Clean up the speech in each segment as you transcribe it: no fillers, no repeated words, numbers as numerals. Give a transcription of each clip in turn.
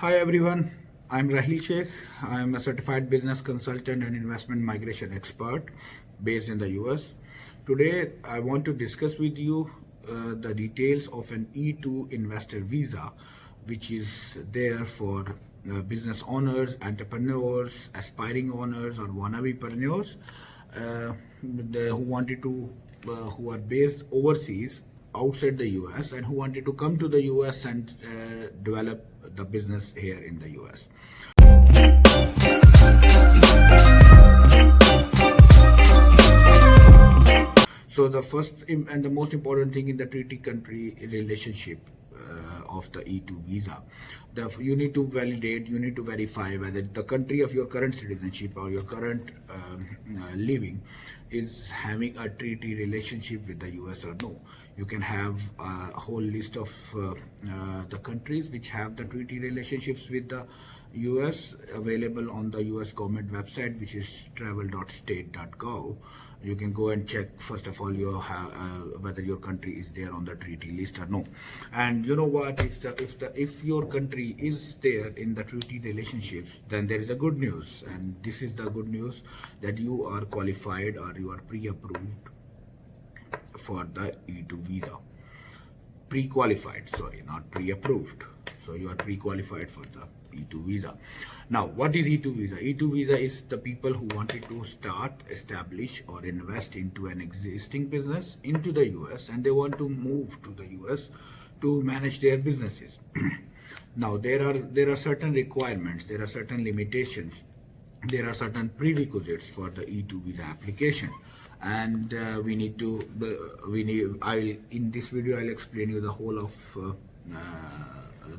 Hi everyone, I'm Rahil Sheikh. I'm a certified business consultant and investment migration expert based in the US. Today, I want to discuss with you the details of an E2 investor visa, which is there for business owners, entrepreneurs, aspiring owners, or wannabe-preneurs who are based overseas outside the US and who wanted to come to the US and develop the business here in the US. So the first and the most important thing in the treaty country relationship of the E2 visa, you need to validate, you need to verify whether the country of your current citizenship or your current living is having a treaty relationship with the US or no. You can have a whole list of the countries which have the treaty relationships with the US available on the US government website, which is travel.state.gov. You can go and check first of all whether your country is there on the treaty list or no. And you know what? If your country is there in the treaty relationships, then there is a good news, and this is the good news, that you are qualified or you are pre-approved for the E2 visa. Pre-qualified, sorry, not pre-approved. So you are pre-qualified for the E2 visa. Now, what is E2 visa? E2 visa is the people who wanted to start, establish, or invest into an existing business into the US, and they want to move to the US to manage their businesses. Now, there are certain requirements, there are certain limitations, there are certain prerequisites for the E2 visa application, and in this video I'll explain you the whole of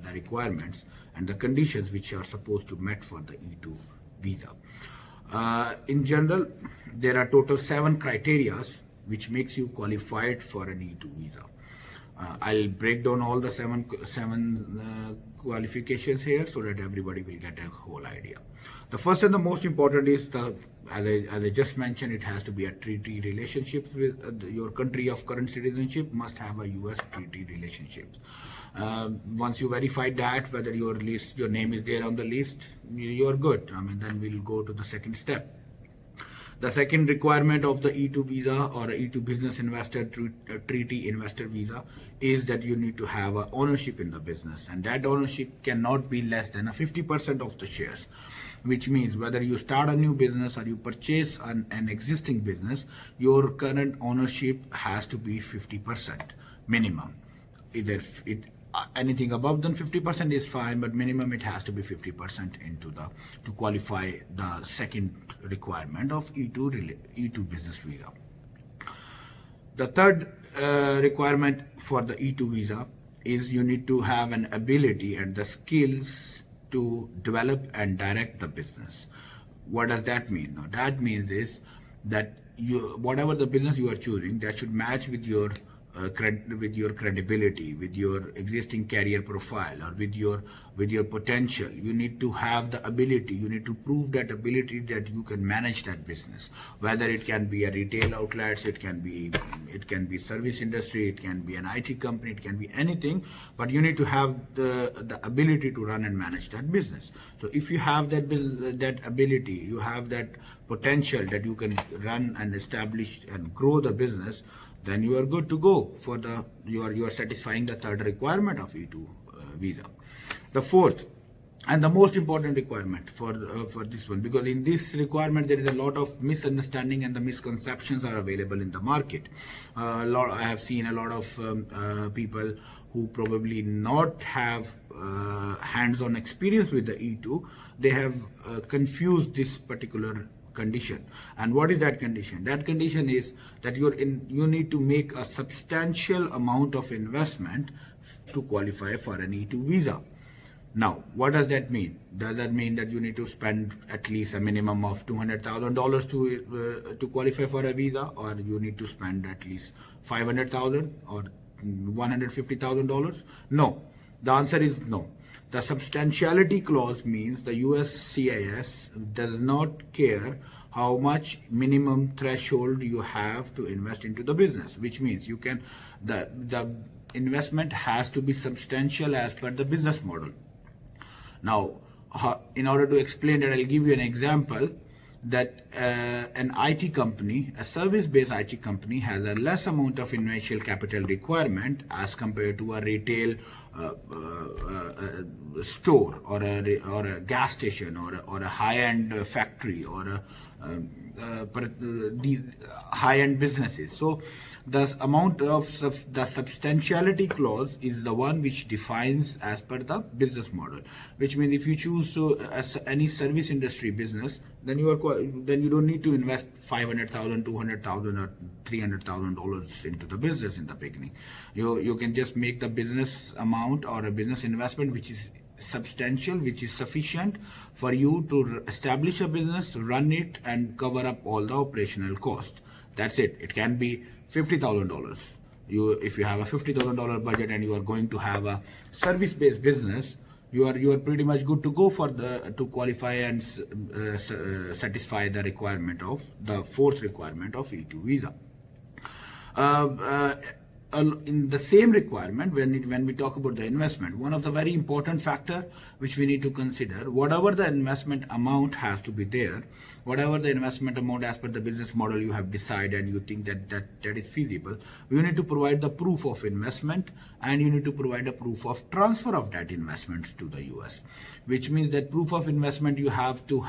the requirements and the conditions which are supposed to met for the E2 visa. In general, there are total 7 criteria which makes you qualified for an E2 visa. I'll break down all the seven qualifications here so that everybody will get a whole idea. The first and the most important is as I just mentioned, it has to be a treaty relationship with your country of current citizenship must have a US treaty relationship. Once you verify that, whether your name is there on the list, you're good. Then we'll go to the second step. The second requirement of the E2 visa or E2 business investor treaty investor visa is that you need to have a ownership in the business, and that ownership cannot be less than 50% of the shares, which means whether you start a new business or you purchase an existing business, your current ownership has to be 50% minimum. Either anything above than 50% is fine, but minimum it has to be 50% to qualify the second requirement of E2 business visa. The third requirement for the E2 visa is you need to have an ability and the skills to develop and direct the business. What does that mean? Now, that means is that whatever the business you are choosing, that should match with your credibility, with your existing career profile, or with your potential. You need to have the ability, you need to prove that ability that you can manage that business, whether it can be a retail outlet, it can be service industry, it can be an IT company, it can be anything, but you need to have the ability to run and manage that business. So if you have that ability, you have that potential that you can run and establish and grow the business, then you are good to go for you are satisfying the third requirement of E2 visa. The fourth and the most important requirement for this one, because in this requirement there is a lot of misunderstanding and the misconceptions are available in the market. I have seen a lot of people who probably not have hands-on experience with the E2. They have confused this particular condition. And what is that condition? That condition is that you need to make a substantial amount of investment to qualify for an E2 visa. Now, what does that mean? Does that mean that you need to spend at least a minimum of $200,000 to qualify for a visa, or you need to spend at least $500,000 or $150,000? No. The answer is no. The substantiality clause means the USCIS does not care how much minimum threshold you have to invest into the business, which means the investment has to be substantial as per the business model. Now, in order to explain that, I'll give you an example that an IT company, a service-based IT company, has a less amount of initial capital requirement as compared to a retail store or a gas station or a high-end factory or a high-end businesses. So the amount of the substantiality clause is the one which defines as per the business model, which means if you choose any service industry business, then you don't need to invest $500,000, $200,000, or $300,000 into the business in the beginning. You can just make the business amount or a business investment which is substantial, which is sufficient for you to establish a business, run it, and cover up all the operational cost. That's it. It can be $50,000. If you have a $50,000 budget and you are going to have a service-based business, you are pretty much good to go to qualify and satisfy the requirement of the fourth requirement of E2 visa. In the same requirement, when we talk about the investment, one of the very important factor which we need to consider, whatever the investment amount has to be there, whatever the investment amount as per the business model you have decided and you think that is feasible, you need to provide the proof of investment and you need to provide a proof of transfer of that investment to the US, which means that proof of investment you have to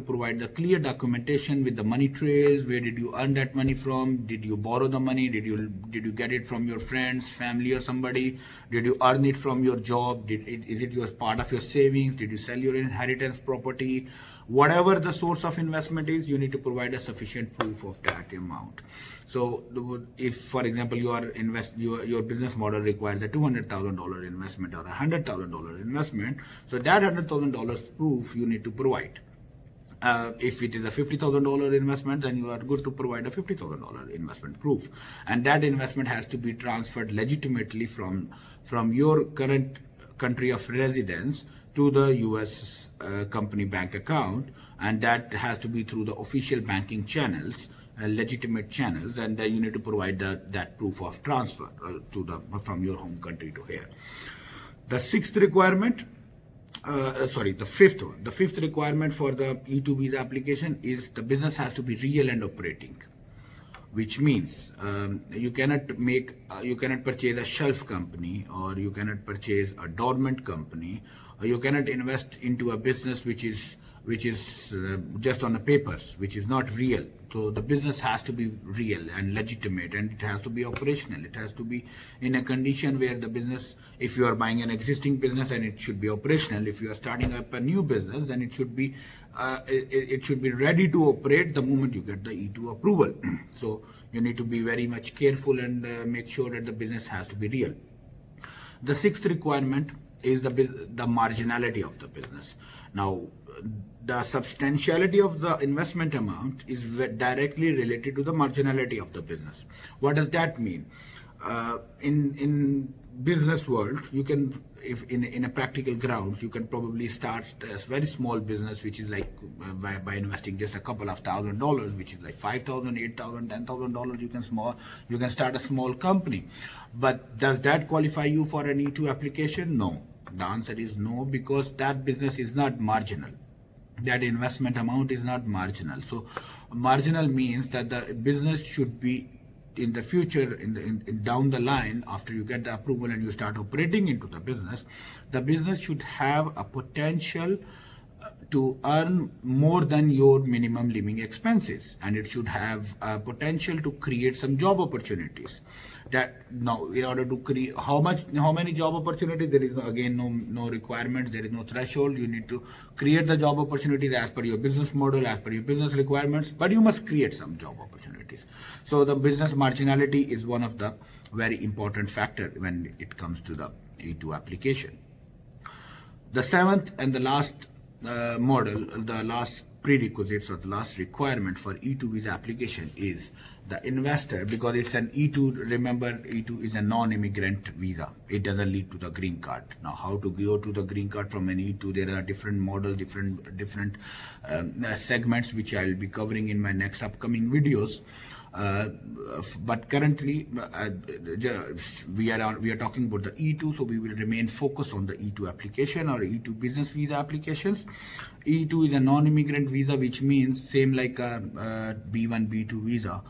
provide the clear documentation with the money trails. Where did you earn that money from? Did you borrow the money? Did you get it from your friends, family, or somebody? Did you earn it from your job? Is it your part of your savings? Did you sell your inheritance property? Whatever the source of investment is, you need to provide a sufficient proof of that amount. So if, for example, your business model requires a $200,000 investment or a $100,000 investment, so that $100,000 proof you need to provide. If it is a $50,000 investment, then you are good to provide a $50,000 investment proof, and that investment has to be transferred legitimately from your current country of residence to the US company bank account, and that has to be through the official banking channels, legitimate channels, and you need to provide that proof of transfer from your home country to here. The fifth requirement for the E2 visa application is the business has to be real and operating, which means you cannot purchase a shelf company, or you cannot purchase a dormant company, or you cannot invest into a business which is just on the papers, which is not real. So the business has to be real and legitimate, and it has to be operational. It has to be in a condition where the business, if you are buying an existing business, then it should be operational. If you are starting up a new business, then it should be ready to operate the moment you get the E2 approval. So you need to be very much careful and make sure that the business has to be real. The sixth requirement is the marginality of the business. Now, the substantiality of the investment amount is directly related to the marginality of the business. What does that mean? In business world, you can, if in a practical grounds, you can probably start a very small business, which is like by investing just a couple of $1,000s, which is like $5,000, $8,000, $10,000. You can start a small company. But does that qualify you for an E2 application? No. The answer is no, because that business is not marginal. That investment amount is not marginal. So marginal means that the business should be in the future, down the line, after you get the approval and you start operating into the business should have a potential to earn more than your minimum living expenses, and it should have a potential to create some job opportunities. That now, in order to create how many job opportunities, there is again no requirement, there is no threshold. You need to create the job opportunities as per your business model, as per your business requirements, but you must create some job opportunities. So the business marginality is one of the very important factor when it comes to the E2 application. The seventh and the last the last prerequisites or the last requirement for E2 visa application is the investor, because it's an E2. Remember, E2 is a non-immigrant visa. It doesn't lead to the green card. Now, how to go to the green card from an E2? There are different models, different segments, which I'll be covering in my next upcoming videos. But currently we are talking about the E2, so we will remain focused on the E2 application or E2 business visa applications. E2 is a non-immigrant visa, which means same like a B1 B2 visa.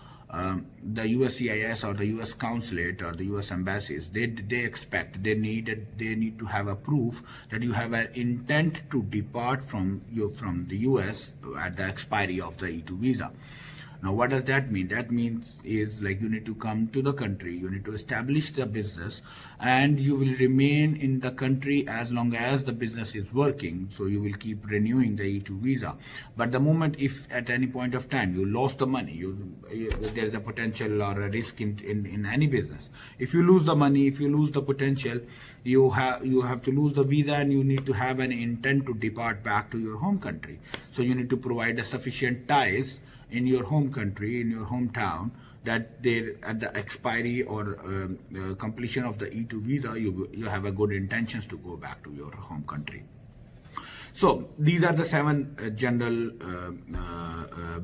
The USCIS or the US consulate or the US embassies, they need to have a proof that you have an intent to depart from the US at the expiry of the E2 visa. Now, what does that mean? That means is like you need to come to the country, you need to establish the business, and you will remain in the country as long as the business is working. So you will keep renewing the E2 visa. But the moment, if at any point of time you lost the money, there is a potential or a risk in any business. If you lose the money, if you lose the potential, you have to lose the visa, and you need to have an intent to depart back to your home country. So you need to provide a sufficient ties in your home country, in your hometown, that there at the expiry or completion of the E2 visa, you have a good intentions to go back to your home country. So these are the 7 general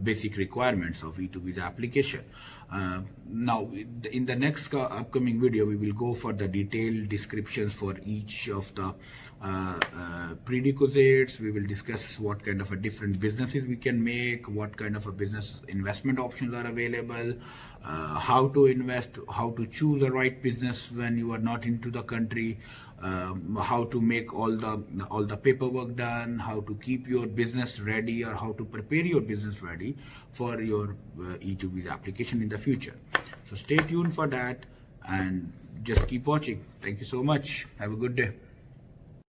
basic requirements of E2 visa application. Now, in the next upcoming video, we will go for the detailed descriptions for each of the prerequisites. We will discuss what kind of a different businesses we can make, what kind of a business investment options are available, how to invest, how to choose the right business when you are not into the country, how to make all the paperwork done, how to keep your business ready, or how to prepare your business ready for your E2 visa application in the future. So stay tuned for that and just keep watching. Thank you so much. Have a good day.